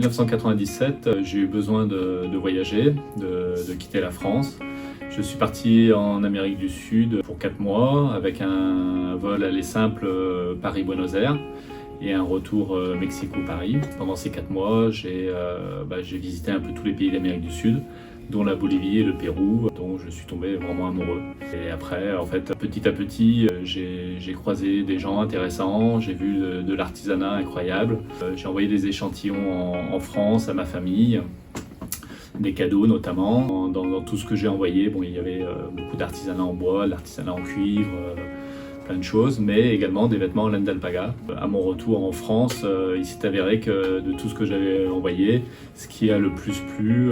1997, j'ai eu besoin de voyager, de quitter la France. Je suis parti en Amérique du Sud pour 4 mois avec un vol aller simple Paris-Buenos Aires et un retour Mexico-Paris. Pendant ces 4 mois, j'ai visité un peu tous les pays d'Amérique du Sud, dont la Bolivie et le Pérou, dont je suis tombé vraiment amoureux. Et après, en fait, petit à petit, j'ai croisé des gens intéressants, j'ai vu de l'artisanat incroyable. J'ai envoyé des échantillons en France à ma famille, des cadeaux notamment. Dans tout ce que j'ai envoyé, bon, il y avait beaucoup d'artisanat en bois, de l'artisanat en cuivre, plein de choses, mais également des vêtements en laine d'alpaga. À mon retour en France, il s'est avéré que de tout ce que j'avais envoyé, ce qui a le plus plu,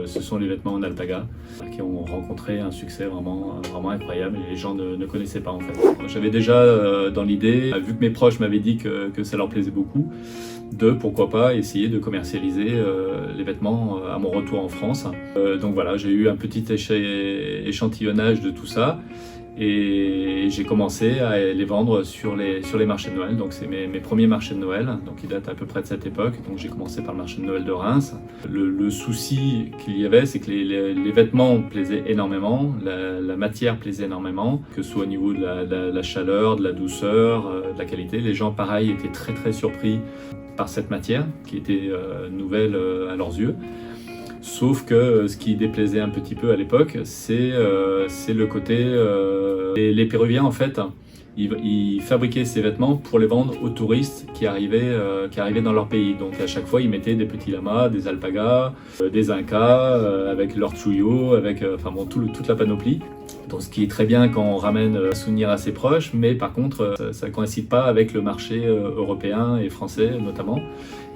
ce sont les vêtements en alpaga, qui ont rencontré un succès vraiment incroyable et les gens ne connaissaient pas en fait. J'avais déjà dans l'idée, vu que mes proches m'avaient dit que ça leur plaisait beaucoup, de pourquoi pas essayer de commercialiser les vêtements à mon retour en France. Donc voilà, j'ai eu un petit échantillonnage de tout ça. Et j'ai commencé à les vendre sur les marchés de Noël. Donc c'est mes premiers marchés de Noël, donc ils datent à peu près de cette époque. Donc j'ai commencé par le marché de Noël de Reims. Le souci qu'il y avait, c'est que les vêtements plaisaient énormément, la matière plaisait énormément, que ce soit au niveau de la chaleur, de la douceur, de la qualité. Les gens, pareil, étaient très très surpris par cette matière qui était nouvelle à leurs yeux. Sauf que ce qui déplaisait un petit peu à l'époque, c'est le côté... les Péruviens, en fait, ils fabriquaient ces vêtements pour les vendre aux touristes qui arrivaient dans leur pays. Donc à chaque fois, ils mettaient des petits lamas, des alpagas, des incas, avec leur chuyo, avec toute la panoplie. Donc, ce qui est très bien quand on ramène un souvenir à ses proches, mais par contre, ça ne coïncide pas avec le marché européen et français notamment.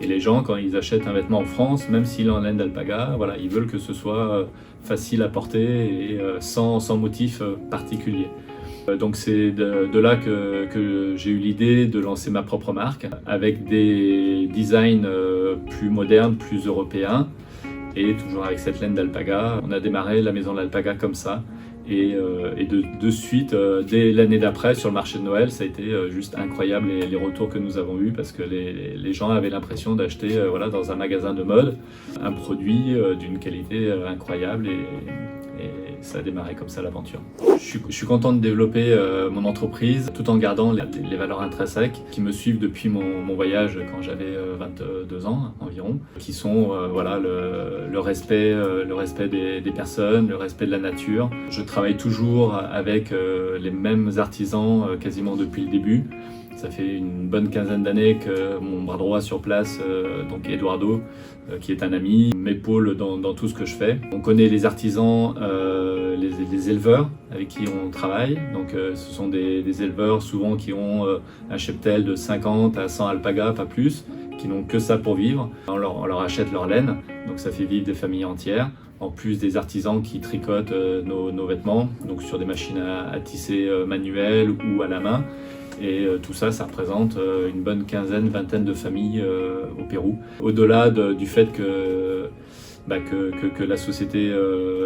Et les gens, quand ils achètent un vêtement en France, même s'il est en laine d'alpaga, voilà, ils veulent que ce soit facile à porter et sans motif particulier. Donc c'est de là que j'ai eu l'idée de lancer ma propre marque avec des designs plus modernes, plus européens et toujours avec cette laine d'alpaga. On a démarré la maison de l'alpaga comme ça. Et de suite, dès l'année d'après, sur le marché de Noël, ça a été juste incroyable les retours que nous avons eus parce que les gens avaient l'impression d'acheter dans un magasin de mode un produit d'une qualité incroyable et ça a démarré comme ça l'aventure. Je suis content de développer mon entreprise tout en gardant les valeurs intrinsèques qui me suivent depuis mon voyage quand j'avais 22 ans environ, qui sont le respect des personnes, le respect de la nature. Je travaille toujours avec les mêmes artisans quasiment depuis le début. Ça fait une bonne quinzaine d'années que mon bras droit sur place, donc Eduardo, qui est un ami, m'épaule dans tout ce que je fais. On connaît les artisans, les éleveurs avec qui on travaille. Donc ce sont des éleveurs souvent qui ont un cheptel de 50 à 100 alpagas, pas plus, qui n'ont que ça pour vivre. On leur achète leur laine, donc ça fait vivre des familles entières. En plus des artisans qui tricotent nos vêtements, donc sur des machines à tisser manuelles ou à la main. Et tout ça, ça représente une bonne vingtaine de familles au Pérou. Au-delà du fait que la société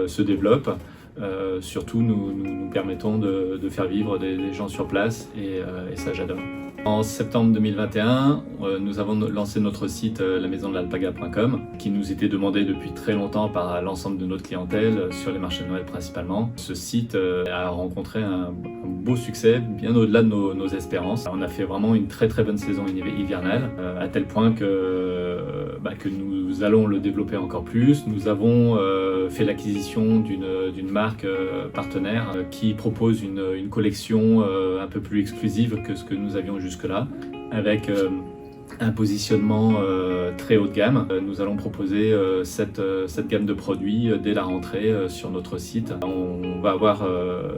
se développe, surtout nous permettons de faire vivre des gens sur place et ça j'adore. En septembre 2021, nous avons lancé notre site lamaisondelalpaga.com qui nous était demandé depuis très longtemps par l'ensemble de notre clientèle sur les marchés de Noël principalement. Ce site a rencontré un beau succès bien au-delà de nos espérances. On a fait vraiment une très très bonne saison hivernale à tel point que nous allons le développer encore plus. Nous avons fait l'acquisition d'une marque partenaire qui propose une collection un peu plus exclusive que ce que nous avions jusque-là, avec un positionnement très haut de gamme. Nous allons proposer cette gamme de produits dès la rentrée sur notre site. On va avoir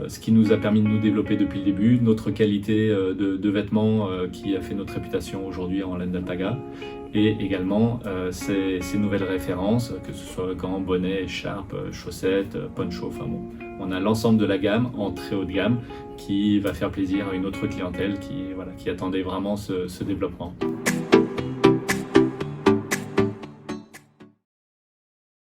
ce qui nous a permis de nous développer depuis le début, notre qualité de vêtements qui a fait notre réputation aujourd'hui en laine d'alpaga, et également ces nouvelles références, que ce soit gants, bonnets, écharpes, chaussettes, poncho, enfin bon. On a l'ensemble de la gamme en très haut de gamme qui va faire plaisir à une autre clientèle qui attendait vraiment ce développement.